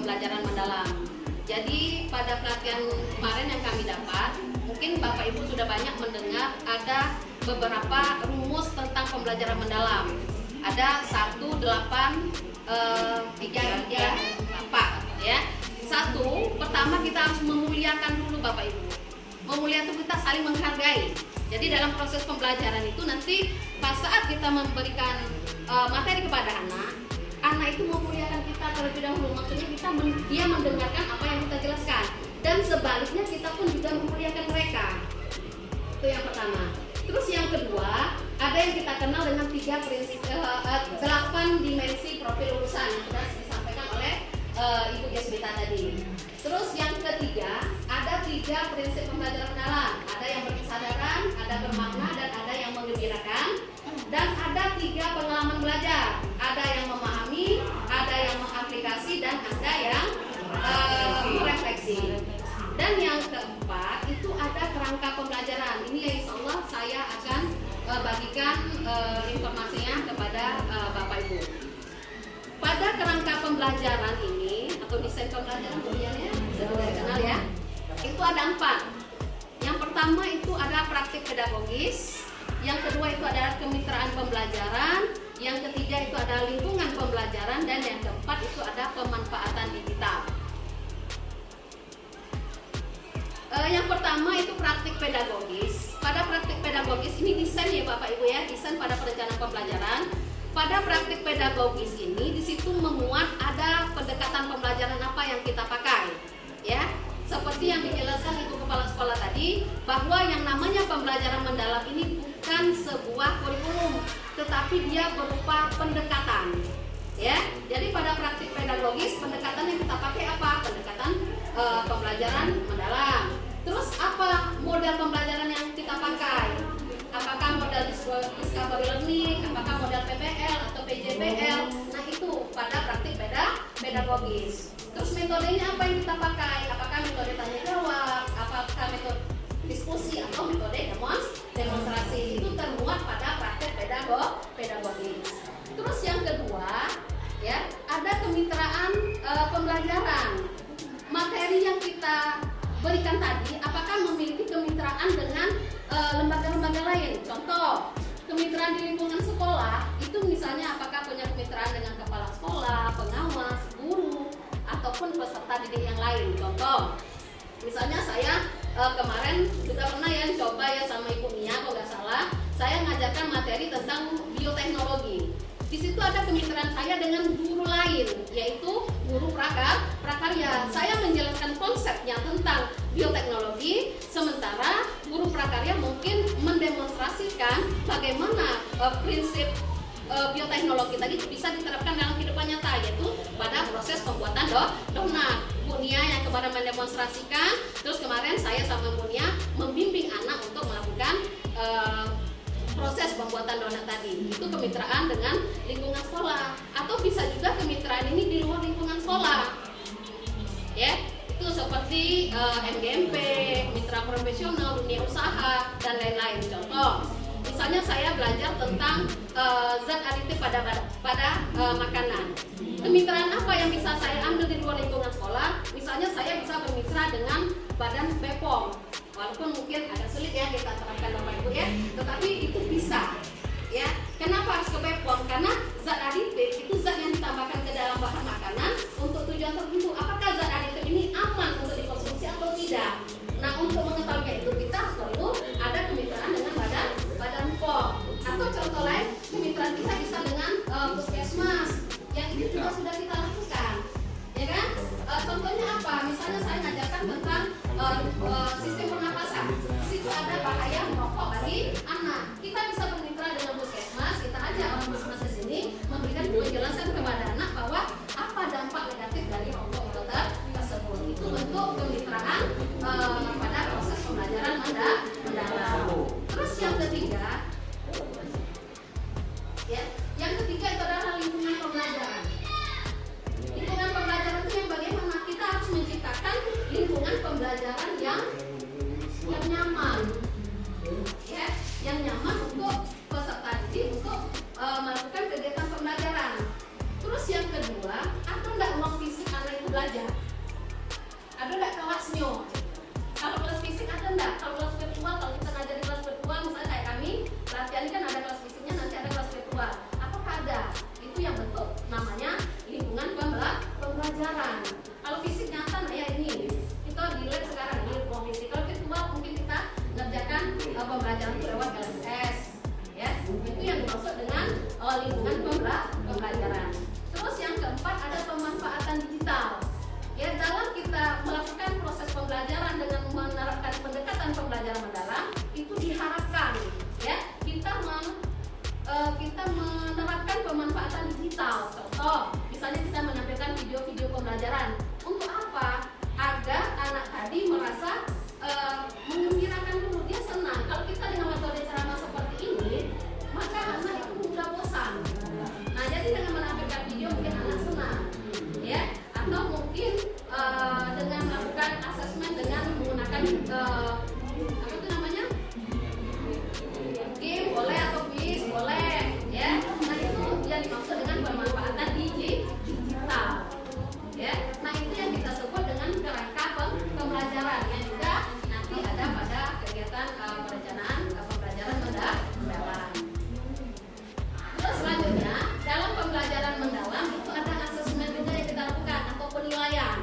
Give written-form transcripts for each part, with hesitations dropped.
pembelajaran mendalam. Jadi pada pelatihan kemarin yang kami dapat, mungkin Bapak Ibu sudah banyak mendengar ada beberapa rumus tentang pembelajaran mendalam. Ada 1, 8, 3, 4 ya. Satu, pertama kita harus memuliakan dulu Bapak Ibu. Memuliakan itu kita saling menghargai. Jadi dalam proses pembelajaran itu nanti pas saat kita memberikan materi kepada anak itu memuliakan kita terlebih dahulu. Maksudnya dia mendengarkan apa yang kita jelaskan, dan sebaliknya kita pun juga memuliakan mereka. Itu yang pertama. Terus yang kedua, ada yang kita kenal dengan 8 dimensi profil lulusan yang sudah disampaikan oleh Ibu Gesmita tadi. Terus yang ketiga, ada 3 prinsip pembelajaran mendalam. Ada yang berkesadaran, ada bermakna, dan ada yang menggembirakan. Dan ada 3 pengalaman belajar. Ada yang memahami, ada yang mengaplikasi, dan ada yang merefleksi. Dan yang keempat itu ada kerangka pembelajaran. Ini yang insya Allah saya akan bagikan informasinya kepada Bapak Ibu. Pada kerangka pembelajaran ini atau desain pembelajaran kemudiannya sudah kenal ya. Itu ada 4. Yang pertama itu ada praktik pedagogis. Yang kedua itu adalah kemitraan pembelajaran. Yang ketiga itu ada lingkungan pembelajaran, dan yang keempat itu ada pemanfaatan digital. Yang pertama itu praktik pedagogis. Pada praktik pedagogis ini desain ya Bapak Ibu ya, desain pada perencanaan pembelajaran. Pada praktik pedagogis ini di situ memuat ada pendekatan pembelajaran apa yang kita pakai, ya. Seperti yang dijelaskan Ibu Kepala Sekolah tadi, bahwa yang namanya pembelajaran mendalam ini bukan sebuah kurikulum, tetapi dia berupa pendekatan, ya. Jadi pada praktik pedagogis pendekatan yang kita pakai apa? Pendekatan pembelajaran mendalam. Terus apa model pembelajaran yang kita pakai? Apakah model discovery learning, apakah model PPL atau PJPL? Nah itu pada praktik pedagogis. Terus metodenya apa yang kita pakai? Apakah metode tanya jawab, apakah metode diskusi atau metode demonstrasi? Itu termuat pada praktik pedagogis. Terus yang kedua, ya, ada kemitraan pembelajaran. Materi yang kita berikan tadi, apakah memiliki kemitraan dengan lembaga-lembaga lain? Contoh, kemitraan di lingkungan sekolah itu misalnya apakah punya kemitraan dengan kepala sekolah, pengawas, guru, ataupun peserta didik yang lain. Contoh, misalnya saya kemarin sudah pernah ya coba ya sama Ibu Mia kalau nggak salah, saya ngajarkan materi tentang bioteknologi. Di situ ada kemitraan saya dengan guru lain, yaitu guru prakarya. Saya menjelaskan konsepnya tentang bioteknologi, sementara guru prakarya mungkin mendemonstrasikan bagaimana prinsip bioteknologi tadi bisa diterapkan dalam kehidupan nyata, yaitu pada proses pembuatan donat. Bu Nia yang kemarin mendemonstrasikan, terus kemarin saya sama Bu Nia membimbing anak untuk melakukan proses pembuatan donat tadi. Itu kemitraan dengan lingkungan sekolah, atau bisa juga kemitraan ini di luar lingkungan sekolah, ya. Itu seperti MGMP, mitra profesional, dunia usaha, dan lain-lain. Contoh, misalnya saya belajar tentang zat aditif pada makanan. Kemitraan apa yang bisa saya ambil di luar lingkungan sekolah? Misalnya saya bisa bermitra dengan Badan BPOM. Walaupun mungkin agak sulit ya kita terapkan Bapak Ibu ya, tetapi itu bisa, ya. Kenapa harus ke BPOM? Karena zat aditif itu zat yang ditambahkan ke dalam bahan makanan untuk tujuan tertentu. Apakah zat aditif ini aman untuk dikonsumsi atau tidak? Nah, untuk mengetahui itu kita perlu ada kemitraan dengan badan POM. Atau contoh lain, kemitraan kita bisa dengan puskesmas. Yang ini juga sudah kita lakukan, ya kan? Contohnya apa? Misalnya saya ngajarkan tentang sistem pernapasan. Di situ ada pembelajaran itu lewat LMS, ya. Itu yang dimaksud dengan lingkungan pembelajaran. Terus yang keempat ada pemanfaatan digital. Ya, dalam kita melakukan proses pembelajaran dengan menerapkan pendekatan pembelajaran mendalam, itu diharapkan ya kita menerapkan pemanfaatan digital. Contoh, misalnya kita menampilkan video-video pembelajaran. Untuk apa? Agar anak tadi merasa mengembirakan dulu, dia senang. Kalau kita dengan metode ceramah seperti ini, maka anak itu mudah bosan. Nah, jadi dengan menampilkan video mungkin anak senang, ya. Atau mungkin dengan melakukan asesmen dengan menggunakan apa itu namanya, game boleh atau quiz boleh, ya. Nah, itu yang dimaksud dengan pemanfaatan digital, ya. Nah, itu yang kita sebut dengan kerangka pembelajaran yang juga nanti ada pada kegiatan perencanaan pembelajaran mendalam. Terus selanjutnya dalam pembelajaran mendalam itu ada asesmen juga yang kita lakukan atau penilaian,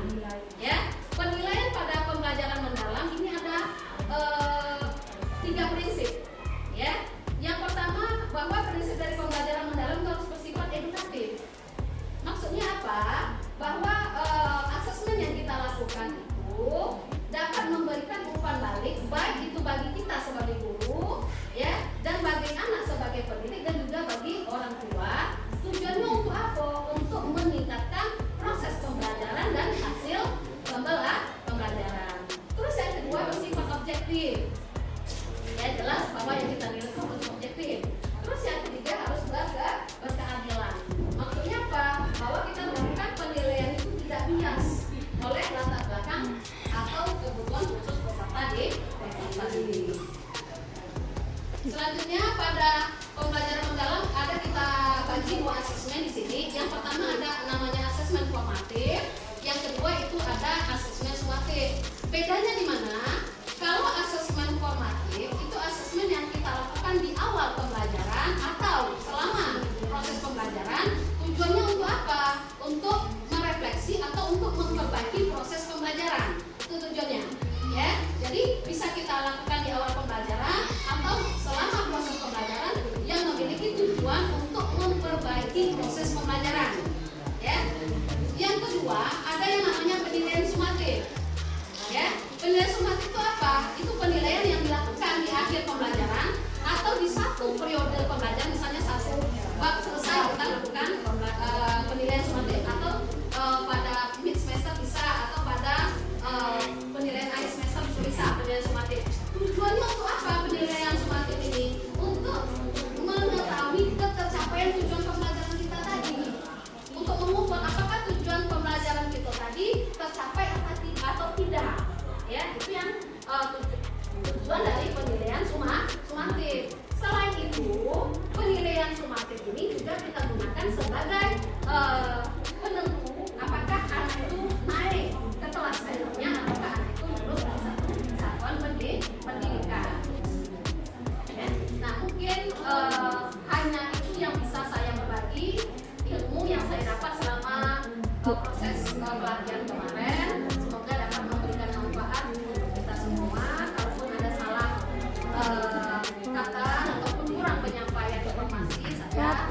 ya. Penilaian pada pembelajaran mendalam ini ada 3 prinsip, ya. Yang pertama, bahwa prinsip dari pembelajaran mendalam itu harus bersifat edukatif. Maksudnya apa? Bahwa asesmen yang kita lakukan itu dapat memberikan umpan balik, baik itu bagi kita sebagai guru, ya, dan bagi anak sebagai pendidik, dan juga bagi orang tua. Tujuannya untuk apa? Untuk meningkatkan proses pembelajaran dan hasil pembelajaran. Terus yang kedua bersifat objektif. Ya, jelas bahwa yang kita nilai itu harus objektif. Terus yang ketiga harus berkeadilan. Maksudnya apa? Bahwa kita melakukan penilaian itu tidak bias oleh latar belakang atau kebutuhan khusus peserta didik. Selanjutnya pada pembelajaran mendalam ada kita bagi 2 asesmen di sini. Yang pertama ada namanya asesmen formatif, yang kedua itu ada asesmen sumatif. Bedanya di mana? Kalau asesmen formatif itu asesmen yang kita lakukan di awal pembelajaran atau selama proses pembelajaran. Tujuannya untuk apa? Untuk merefleksi atau untuk memperbaiki proses pembelajaran. Itu tujuannya, ya. Jadi bisa kita lakukan di awal pembelajaran atau selama proses pembelajaran yang memiliki tujuan untuk memperbaiki proses pembelajaran, ya. Yang kedua ada yang namanya penilaian sumatif, ya. Penilaian sumatif itu apa? Itu penilaian yang dilakukan di akhir pembelajaran atau di satu periode pembelajaran, misalnya satu bab selesai kita lakukan penilaian sumatif, atau pada mid semester bisa, atau pada penilaian akhir semester bisa penilaian sumatif. Tujuannya untuk apa penilaian sumatif ini? Untuk mengetahui tercapaian tujuan pembelajaran kita tadi, untuk mengukur apakah tujuan pembelajaran kita tadi tercapai atau tidak, ya. Itu yang tujuan dari penilaian sumatif. Selain itu, penilaian sumatif ini juga kita gunakan sebagai penentu apakah anak itu naik ke kelas berikutnya, apakah anak itu lulus dari satu satuan pendidikan. Ya. Nah, mungkin hanya itu yang bisa saya berbagi ilmu yang saya dapat selama proses pelatihan kemarin. Semoga dapat memberikan manfaat untuk kita semua. Kalaupun ada salah kata ataupun kurang penyampaian informasi, saya